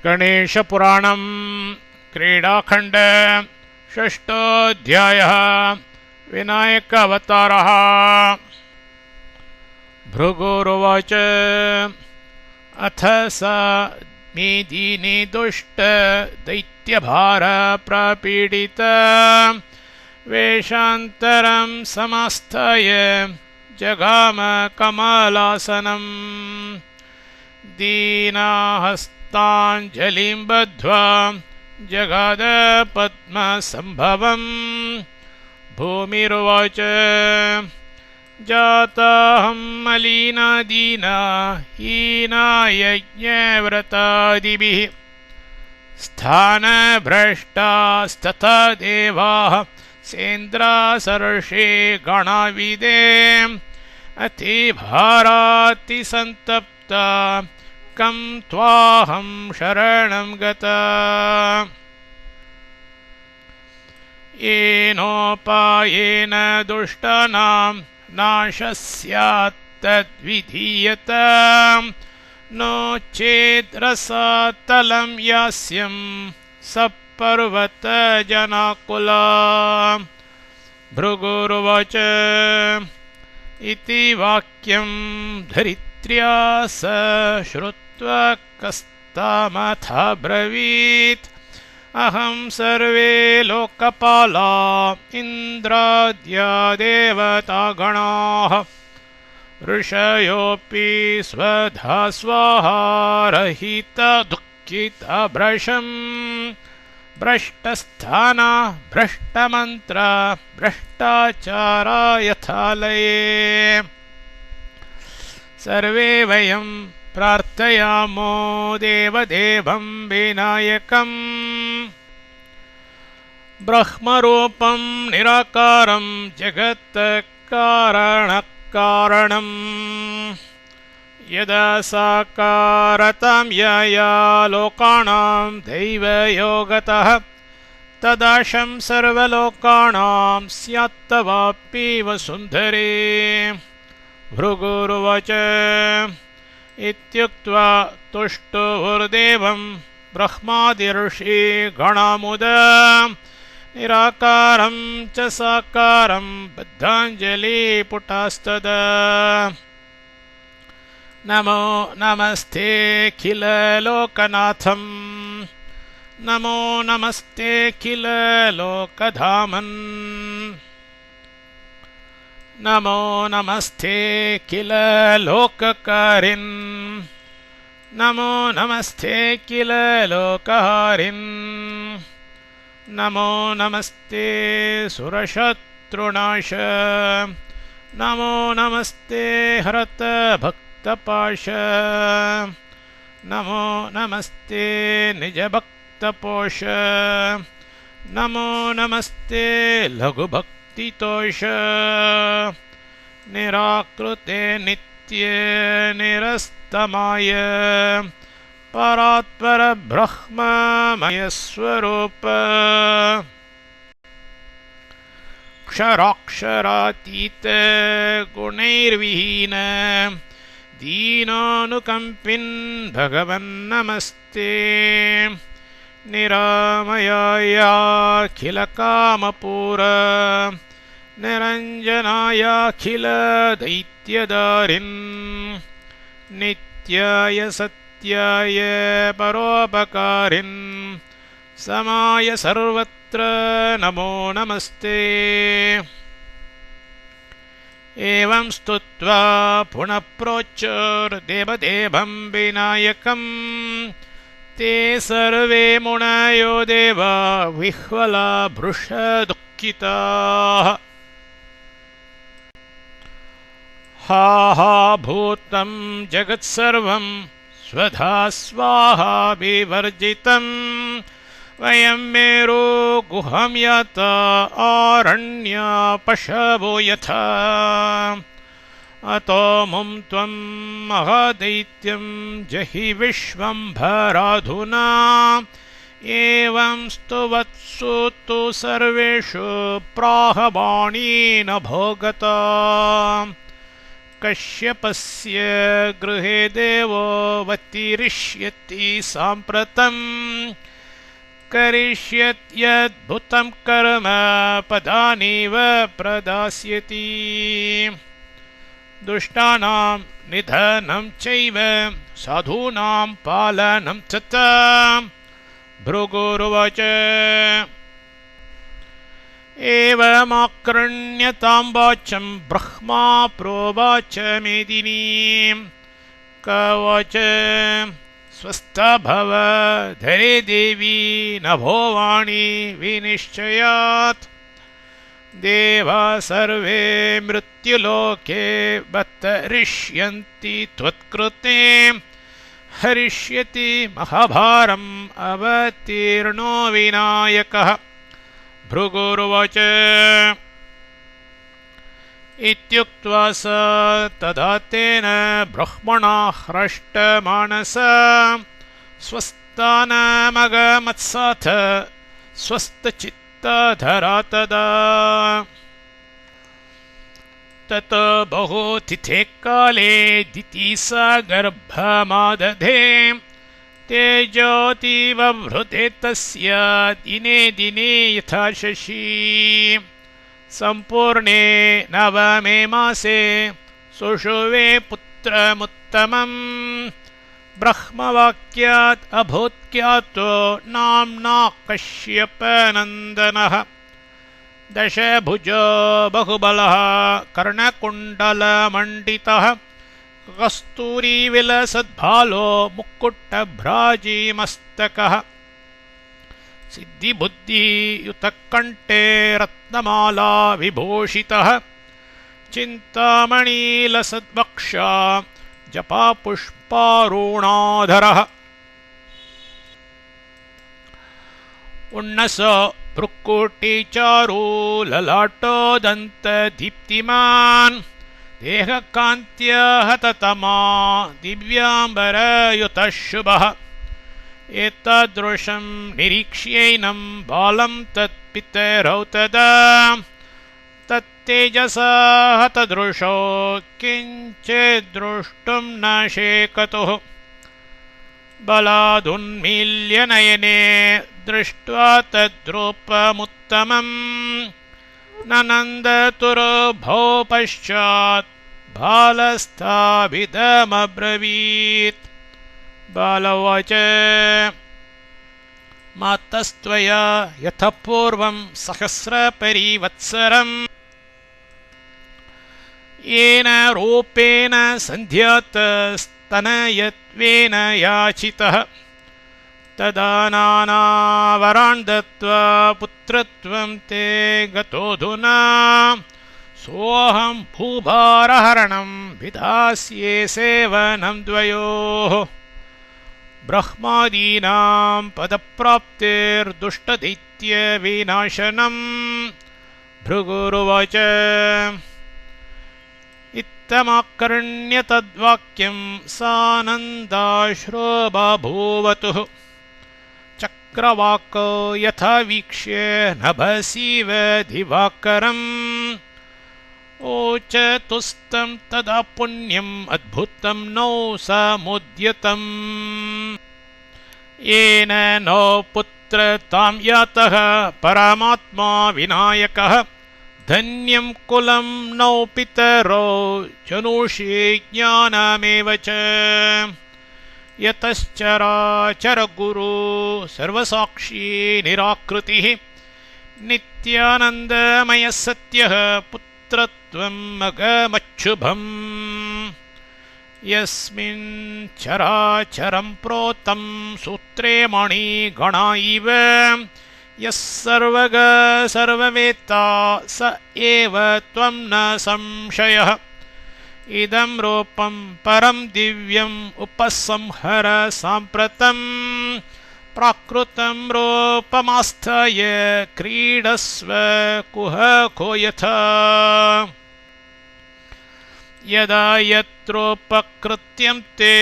गणेशपुराणं क्रीडाखण्ड षष्ठोऽध्यायः विनायक अवतारः। भृगुरुवाच अथ स मेदिनी दुष्ट दैत्यभार प्रपीडित वेषान्तरं समास्थाय जगाम कमलासनम् दीनाहस्ताञ्जलिं बद्ध्वा जगाद पद्मसम्भवम् भूमिरुवाच जाताहं मलिना दीना हीना यज्ञव्रतादिभिः स्थानभ्रष्टास्तथा देवाः सेन्द्रासर्षे गणाविदे अतिभारातिसन्तप्ता कं त्वाहं शरणं गता येनोपायेन दुष्टानां नाशः स्यात् तद्विधीयतां नो चेद्रसातलं यास्यं सपर्वतजनाकुला। भृगुरुवाच इति वाक्यं धरित्र्या स श्रुत्वा कस्तामथा ब्रवीत् अहं सर्वे लोकपाला इन्द्राद्या देवतागणाः ऋषयोऽपि स्वधा स्वाहा रहिता दुःखिता भ्रशं भ्रष्टस्थाना भ्रष्टमन्त्रा भ्रष्टाचारा यथालये सर्वे वयं प्रार्थयामो देवदेवं विनायकम् ब्रह्मरूपं निराकारं जगत्कारणकारणम् यदा साकारतां यया लोकानां दैवयोगतः तदाशं सर्वलोकानां स्यात्तवापि वसुन्धरे। भृगुरुवाच इत्युक्त्वा तुष्टुर्देवं ब्रह्मादिर्षि गणामुदा निराकारं च साकारं बद्धाञ्जलिपुटास्तदा नमो नमस्तेऽखिललोकनाथं नमो नमस्तेऽखिललोकधामन् नमो नमस्तेऽखिललोककारिन् नमो नमस्तेऽखिललोकहारिन् नमो नमस्ते सुरशत्रुनाश नमो नमस्ते हरतभक्तपाश नमो नमस्ते निजभक्तपोष नमो नमस्ते लघुभक्तितोष निराकृते नित्ये निरस्तमाय परात्पर ब्रह्ममयस्वरूप क्षराक्षरातीत गुणैर्विहीन दीनानुकम्पिन् भगवन्नमस्ते निरामयायाखिलकामपूर निरञ्जनायाखिलदैत्यदारिन् नित्याय सत्याय परोपकारिन् समाय सर्वत्र नमो नमस्ते। एवं स्तुत्वा पुनः प्रोच्चोर्देवदेवं विनायकम् ते सर्वे मुनयो देवा विह्वला भृशदुःखिताः हा हा भूतं जगत्सर्वं स्वधा स्वाहा विवर्जितं वयं मेरो गुहं याता आरण्या पशवो यथा अतो मुं त्वं महादैत्यं जहि विश्वम्भराधुना एवं स्तुवत्सु तु सर्वेषु प्राहवाणी न भोगता कश्यपस्य गृहे देवोऽवतिरिष्यति साम्प्रतम् करिष्यत्यद्भुतं कर्म पदानीव प्रदास्यति दुष्टानां निधनं चैव साधूनां पालनं च भृगुरुवाच एवमाकर्ण्यतां वाचं ब्रह्मा प्रोवाच मेदिनीं कवच स्वस्था भव धरे देवी नभोवाणी विनिश्चयात् देवा सर्वे मृत्युलोके बतरिष्यन्ति त्वत्कृते हरिष्यति महाभारम् अवतीर्णो विनायकः भृगुरुवाच इत्युक्त्वा स तदा तेन ब्रह्मणा ह्रष्टमानसा स्वस्थानमगमत्साथ स्वस्थचित्तधरा तदा तत बहुतिथे काले दिति सा गर्भमादधे तेजोतीवभृते तस्य दिने दिने यथा शशी सम्पूर्णे नवमे मासे सुषुवे पुत्रमुत्तमम् ब्रह्मवाक्यात् अभूत्ख्यातो नाम्ना कश्यपनन्दनः दशभुजो बहुबलः कर्णकुण्डलमण्डितः कस्तूरीविलसद्भालो मुक्कुट्टभ्राजीमस्तकः सिद्धिबुद्धियुतकण्ठे रत्नमाला विभूषितः चिन्तामणिलसद्वक्षा जपापुष्पारुणाधरः उन्नसो भ्रुक्कुटिचारु ललाटोदन्तदीप्तिमान् देहकान्त्या हततमा दिव्याम्बरयुतः शुभः एतादृशं निरीक्ष्यैनं बालं तत्पितरौ तदा तत्तेजसा हतदृशो किञ्चिद्द्रष्टुं न शेकतुः बलादुन्मील्यनयने दृष्ट्वा तद्रूपमुत्तमम् ननन्दतुरुभौ पश्चात् बालस्थाभिदमब्रवीत् बालवाच मातस्त्वया यतः पूर्वं सहस्रपरिवत्सरम् येन रूपेण सन्ध्यातस्तनयत्वेन याचितः तदा नानावरान् दत्त्वा पुत्रत्वं ते गतोऽधुना सोऽहं भूभारहरणं विधास्ये सेवनं द्वयोः ब्रह्मादीनां पदप्राप्तिर्दुष्टदैत्यविनाशनम् भृगुरुवाच इत्थमाकर्ण्य तद्वाक्यं सानन्दाश्रो बभूवतुः चक्रवाक यथा वीक्ष्य नभसीव दिवाकरम् ओचतुस्तं तदा पुण्यम् अद्भुतं नौ समुद्यतम् येन नो पुत्रतां यातः परमात्मा विनायकः धन्यं कुलं नौ पितरौ जनुषे ज्ञानमेव च यतश्चराचरगुरु सर्वसाक्षी निराकृतिः नित्यानन्दमयः सत्यः पुत्रत्वं मगमच्छुभम् यस्मिन् चराचरं प्रोतं सूत्रे मणिगणा इव यः सर्वग सर्ववेत्ता स एव त्वं न संशयः इदं रूपं परं दिव्यम् उपसंहर साम्प्रतं प्राकृतं रूपमास्थाय क्रीडस्व कुहको यथा यदा यत्रोपकृत्यं ते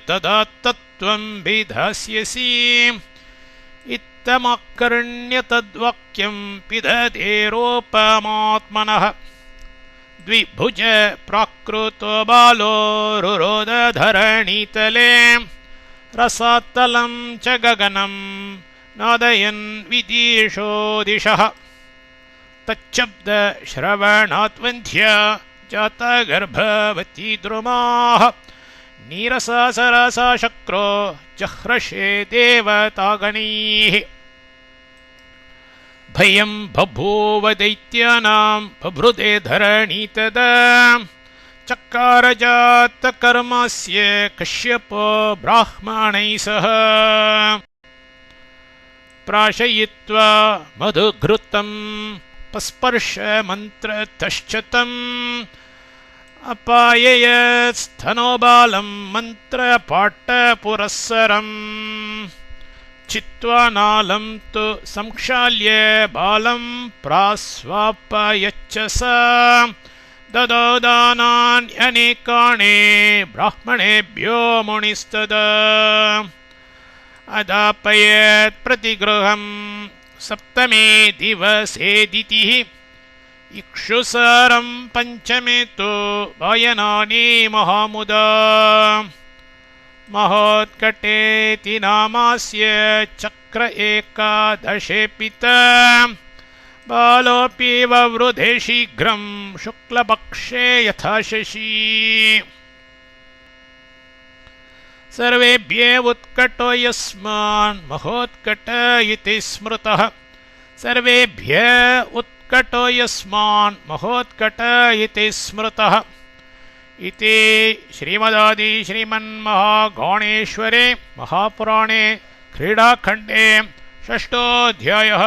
तदा तत्त्वं विधास्यसि इत्थमाकर्ण्य तद्वाक्यं पिदधेरोपमात्मनः द्विभुज प्राकृतो बालो रुरोद धरणीतले रसातलं च गगनं नादयन् विदिशो दिशः तच्छब्द श्रवणात्वन्ध्या जाता गर्भवती द्रुमाः नीरसा सरसा शक्रो जह्रशे देवतागणैः भयं बभूव दैत्यानां बभृदे धरणी तदा चकारजातकर्मस्य कश्यपो ब्राह्मणैः सह प्राशयित्वा मधुघृतं पस्पर्शमन्त्रतश्च तम् अपाययत्स्थनोबालं मन्त्रपाठपुरःसरम् चित्वा नालं तु संक्षाल्य बालं प्रास्वापयच्च सा ददौ दानान्यनेकानि ब्राह्मणेभ्यो मुनिस्तदा अदापयत् प्रतिगृहं सप्तमे दिवसेदितिः इक्षुसारं पञ्चमे तु वायनानि महामुदा महोत्कटेति नामास्य चक्र एकादशे पिता बालोऽपि ववृधे शीघ्रं शुक्लपक्षे यथा शशी सर्वेभ्ये उत्कटो यस्मान् महोत्कट इति स्मृतः सर्वेभ्य उत्कटो यस्मान् महोत्कट इति स्मृतः इति श्रीमदादि श्रीमन्महागणेश्वरे महापुराणे क्रीडाखण्डे षष्ठोऽध्यायः।